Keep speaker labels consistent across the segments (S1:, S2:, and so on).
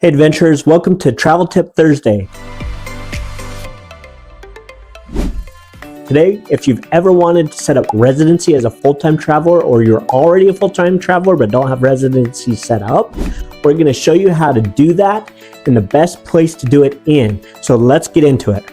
S1: Hey adventurers, welcome to Travel Tip Thursday. Today, if you've ever wanted to set up residency as a full-time traveler, or you're already a full-time traveler but don't have residency set up, we're going to show you how to do that and the best place to do it in. So let's get into it.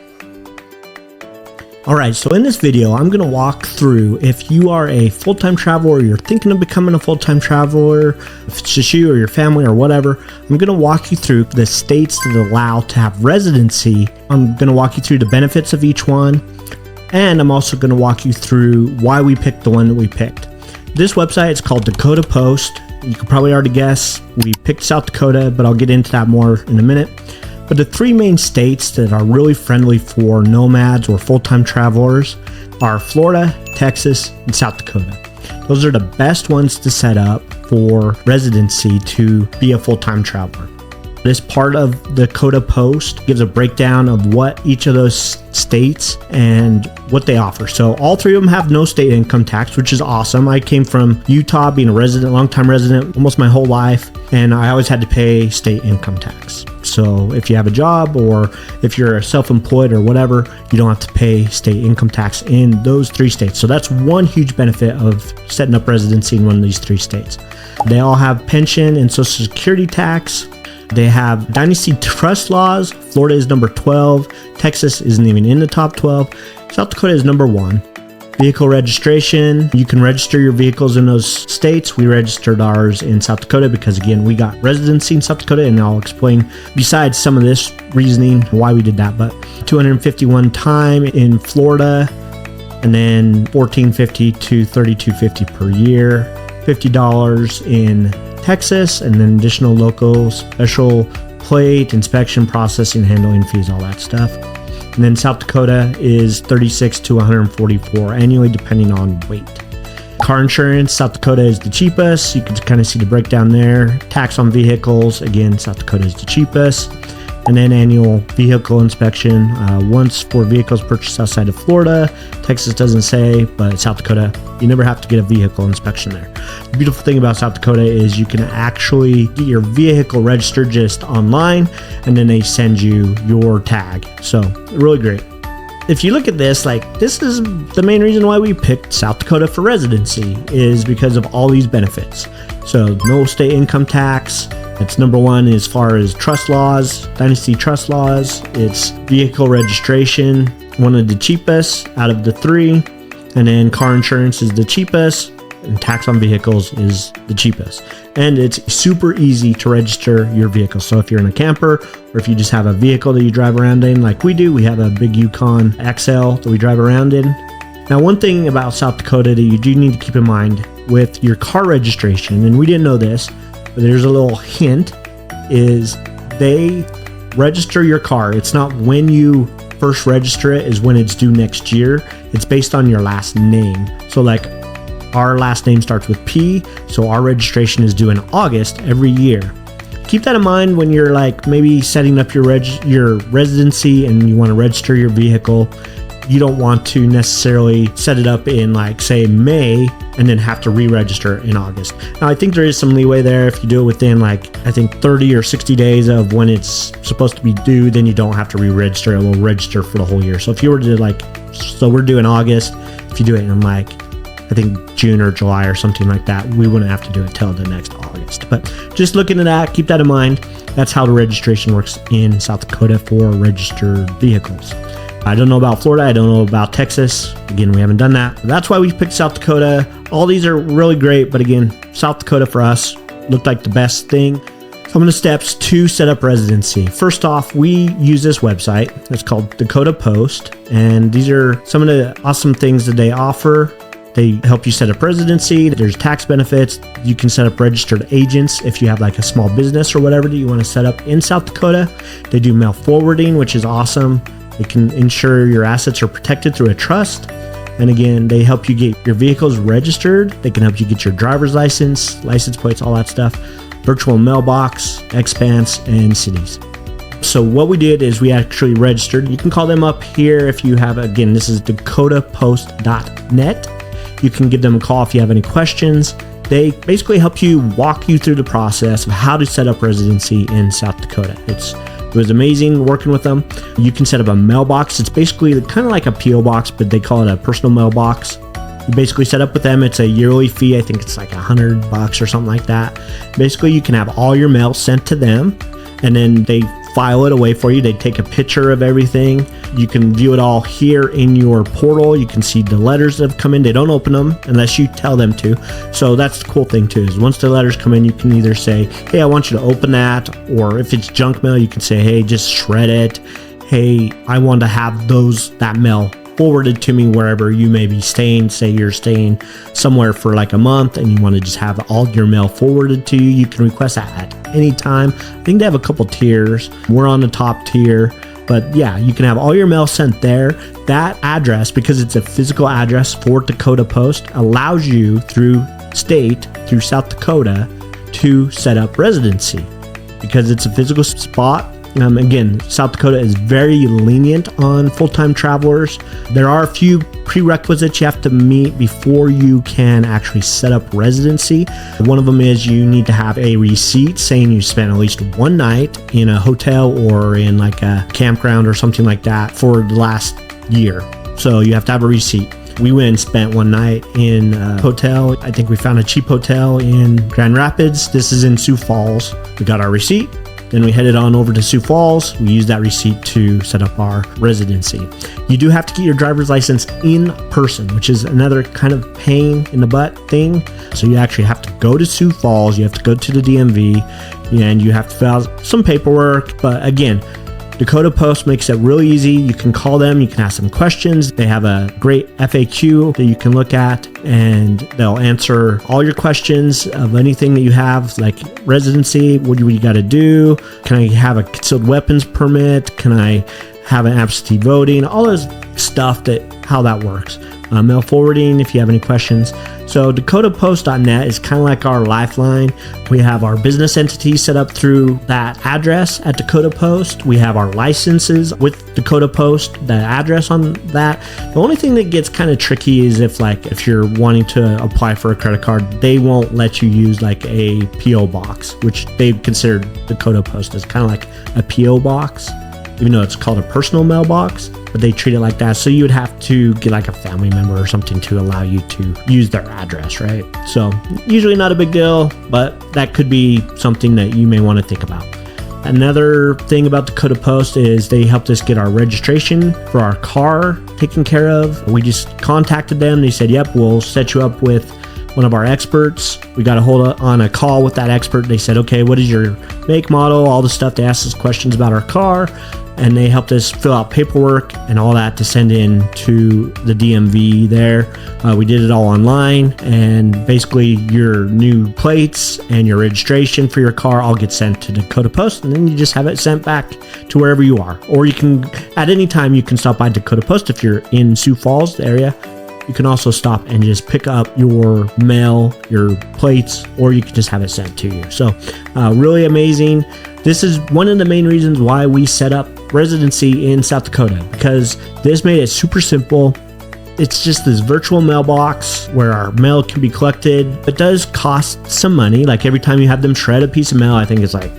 S1: Alright, so in this video, I'm going to walk through if you are a full-time traveler or you're thinking of becoming a full-time traveler, if it's just you or your family or whatever, I'm going to walk you through the states that allow to have residency. I'm going to walk you through the benefits of each one, and I'm also going to walk you through why we picked the one that we picked. This website is called Dakota Post. You can probably already guess we picked South Dakota, but I'll get into that more in a minute. But the three main states that are really friendly for nomads or full-time travelers are Florida, Texas, and South Dakota. Those are the best ones to set up for residency to be a full-time traveler. This part of the Dakota Post gives a breakdown of what each of those states and what they offer. So all three of them have no state income tax, which is awesome. I came from Utah, being a resident, longtime resident, almost my whole life, and I always had to pay state income tax. So if you have a job or if you're self-employed or whatever, you don't have to pay state income tax in those three states. So that's one huge benefit of setting up residency in one of these three states. They all have pension and social security tax. They have dynasty trust laws. Florida is number 12. Texas isn't even in the top 12. South Dakota is number 1. Vehicle registration. You can register your vehicles in those states. We registered ours in South Dakota because, again, we got residency in South Dakota, and I'll explain besides some of this reasoning why we did that. But $251 time in Florida, and then $1,450 to $3,250 per year. $50 in Texas, and then additional local special plate, inspection, processing, handling fees, all that stuff. And then South Dakota is $36 to $144 annually, depending on weight. Car insurance, South Dakota is the cheapest. You can kind of see the breakdown there. Tax on vehicles, again, South Dakota is the cheapest. And then annual vehicle inspection, once for vehicles purchased outside of Florida. Texas doesn't say, but South Dakota, you never have to get a vehicle inspection there. The beautiful thing about South Dakota is you can actually get your vehicle registered just online, and then they send you your tag. So really great. If you look at this, like, this is the main reason why we picked South Dakota for residency, is because of all these benefits. So no state income tax. That's number 1 as far as trust laws, dynasty trust laws. It's vehicle registration, one of the cheapest out of the three. And then car insurance is the cheapest, and tax on vehicles is the cheapest. And it's super easy to register your vehicle. So if you're in a camper, or if you just have a vehicle that you drive around in, like we do, we have a big Yukon XL that we drive around in. Now, one thing about South Dakota that you do need to keep in mind with your car registration, and we didn't know this, but there's a little hint, is they register your car. It's not when you first register it is when it's due next year. It's based on your last name. So like our last name starts with P, so our registration is due in August every year. Keep that in mind when you're like maybe setting up your residency and you want to register your vehicle. You don't want to necessarily set it up in, like, say, May and then have to re-register in August. Now, I think there is some leeway there. If you do it within, like, I think 30 or 60 days of when it's supposed to be due, then you don't have to re-register. It will register for the whole year. So if you were to, like, so we're due in August, if you do it in, like, I think June or July or something like that, we wouldn't have to do it till the next August. But just look into that, keep that in mind. That's how the registration works in South Dakota for registered vehicles. I don't know about Florida. I don't know about Texas. Again, we haven't done that. That's why we picked South Dakota. All these are really great, but again, South Dakota for us looked like the best thing. Some of the steps to set up residency. First off, we use this website. It's called Dakota Post, and these are some of the awesome things that they offer. They help you set up residency. There's tax benefits. You can set up registered agents if you have like a small business or whatever that you want to set up in South Dakota. They do mail forwarding, which is awesome. They can ensure your assets are protected through a trust. And again, they help you get your vehicles registered. They can help you get your driver's license plates, all that stuff. Virtual mailbox, expanse, and cities. So what we did is we actually registered. You can call them up here if you have, again, this is dakotapost.net. You can give them a call if you have any questions. They basically help you walk you through the process of how to set up residency in South Dakota. It was amazing working with them. You can set up a mailbox. It's basically kind of like a P.O. box, but they call it a personal mailbox. You basically set up with them. It's a yearly fee. I think it's like $100 or something like that. Basically, you can have all your mail sent to them, and then they file it away for you. They take a picture of everything. You can view it all here in your portal. You can see the letters that have come in. They don't open them unless you tell them to. So that's the cool thing too, is once the letters come in, you can either say, hey, I want you to open that, or if it's junk mail, you can say, hey, just shred it. Hey, I want to have that mail forwarded to me wherever you may be staying. Say you're staying somewhere for like a month and you want to just have all your mail forwarded to you. You can request that at any time. I think they have a couple tiers. We're on the top tier, but yeah, you can have all your mail sent there. That address, because it's a physical address for Dakota Post, allows you through South Dakota to set up residency because it's a physical spot. Again, South Dakota is very lenient on full-time travelers. There are a few prerequisites you have to meet before you can actually set up residency. One of them is you need to have a receipt saying you spent at least one night in a hotel or in like a campground or something like that for the last year. So you have to have a receipt. We went and spent one night in a hotel. I think we found a cheap hotel in Grand Rapids. This is in Sioux Falls. We got our receipt. Then we headed on over to Sioux Falls. We used that receipt to set up our residency. You do have to get your driver's license in person, which is another kind of pain in the butt thing. So you actually have to go to Sioux Falls. You have to go to the DMV and you have to fill out some paperwork. But again, Dakota Post makes it really easy. You can call them, you can ask them questions. They have a great FAQ that you can look at and they'll answer all your questions of anything that you have, like residency, what do you got to do? Can I have a concealed weapons permit? Can I have an absentee voting? All this stuff, how that works. Mail forwarding if you have any questions. So dakotapost.net is kind of like our lifeline. We have our business entity set up through that address at Dakota Post. We have our licenses with Dakota Post, the address on that. The only thing that gets kind of tricky is if you're wanting to apply for a credit card, they won't let you use like a P.O. box, which they consider Dakota Post as kind of like a P.O. box, even though it's called a personal mailbox. But they treat it like that. So you would have to get like a family member or something to allow you to use their address, right? So usually not a big deal, but that could be something that you may want to think about. Another thing about Dakota Post is they helped us get our registration for our car taken care of. We just contacted them. They said, yep, we'll set you up with one of our experts. We got on a call with that expert. They said, okay, what is your make, model, all the stuff. They asked us questions about our car. And they helped us fill out paperwork and all that to send in to the DMV there. We did it all online, and basically your new plates and your registration for your car all get sent to Dakota Post, and then you just have it sent back to wherever you are. Or you can, at any time, you can stop by Dakota Post if you're in Sioux Falls, the area. You can also stop and just pick up your mail, your plates, or you can just have it sent to you. So really amazing. This is one of the main reasons why we set up residency in South Dakota, because this made it super simple. It's just this virtual mailbox where our mail can be collected. It does cost some money. Like every time you have them shred a piece of mail, I think it's like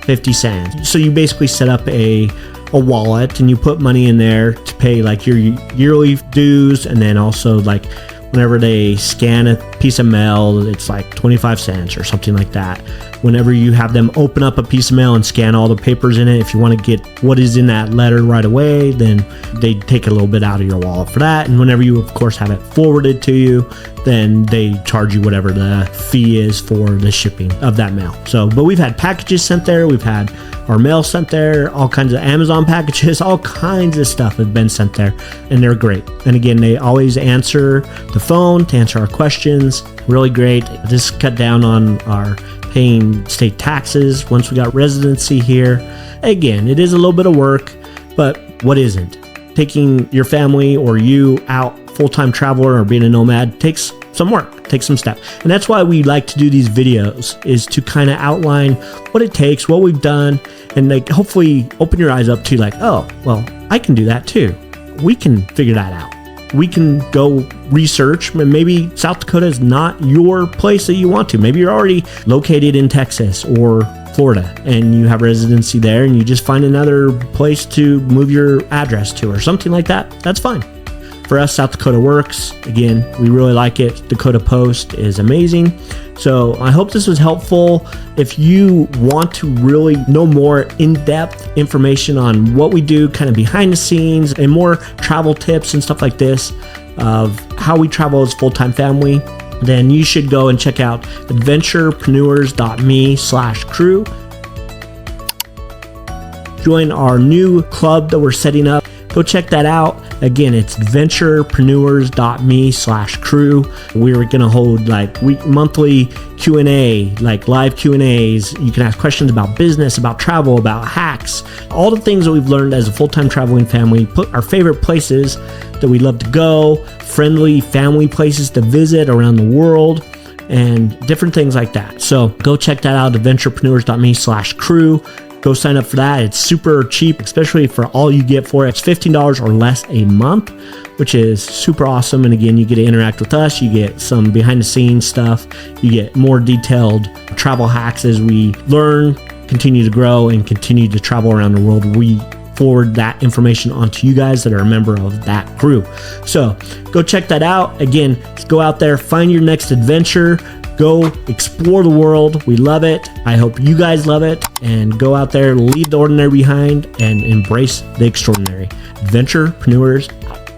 S1: 50 cents. So you basically set up a wallet and you put money in there to pay like your yearly dues, and then also like whenever they scan a piece of mail, it's like 25 cents or something like that. Whenever you have them open up a piece of mail and scan all the papers in it, if you want to get what is in that letter right away, then they take a little bit out of your wallet for that. And whenever you, of course, have it forwarded to you, then they charge you whatever the fee is for the shipping of that mail. So, but we've had packages sent there. We've had our mail sent there, all kinds of Amazon packages, all kinds of stuff have been sent there, and they're great. And again, they always answer the phone to answer our questions. Really great. This cut down on our paying state taxes once we got residency here. Again, it is a little bit of work, but what isn't? Taking your family or you out, full-time traveler or being a nomad, takes some work, takes some steps. And that's why we like to do these videos, is to kind of outline what it takes, what we've done, and like hopefully open your eyes up to like, oh, well, I can do that too. We can figure that out. we can go research. Maybe South Dakota is not your place that you want to. Maybe you're already located in Texas or Florida and you have residency there and you just find another place to move your address to or something like that. That's fine. For us, South Dakota works. Again, we really like it. Dakota Post is amazing. So I hope this was helpful. If you want to really know more in-depth information on what we do, kind of behind the scenes, and more travel tips and stuff like this of how we travel as a full-time family, then you should go and check out adventurepreneurs.me/crew. Join our new club that we're setting up. Go check that out. Again, it's adventurepreneurs.me/crew. We're going to hold like monthly Q&A, like live Q&As. You can ask questions about business, about travel, about hacks, all the things that we've learned as a full-time traveling family. Put our favorite places that we love to go, friendly family places to visit around the world, and different things like that. So go check that out, adventurepreneurs.me/crew. Go sign up for that. It's super cheap, especially for all you get for it. It's $15 or less a month, which is super awesome. And again, you get to interact with us. You get some behind the scenes stuff. You get more detailed travel hacks as we learn, continue to grow, and continue to travel around the world. We forward that information onto you guys that are a member of that group. So go check that out. Again, go out there, find your next adventure. Go explore the world. We love it. I hope you guys love it. And go out there, leave the ordinary behind, and embrace the extraordinary. Adventurepreneurs out.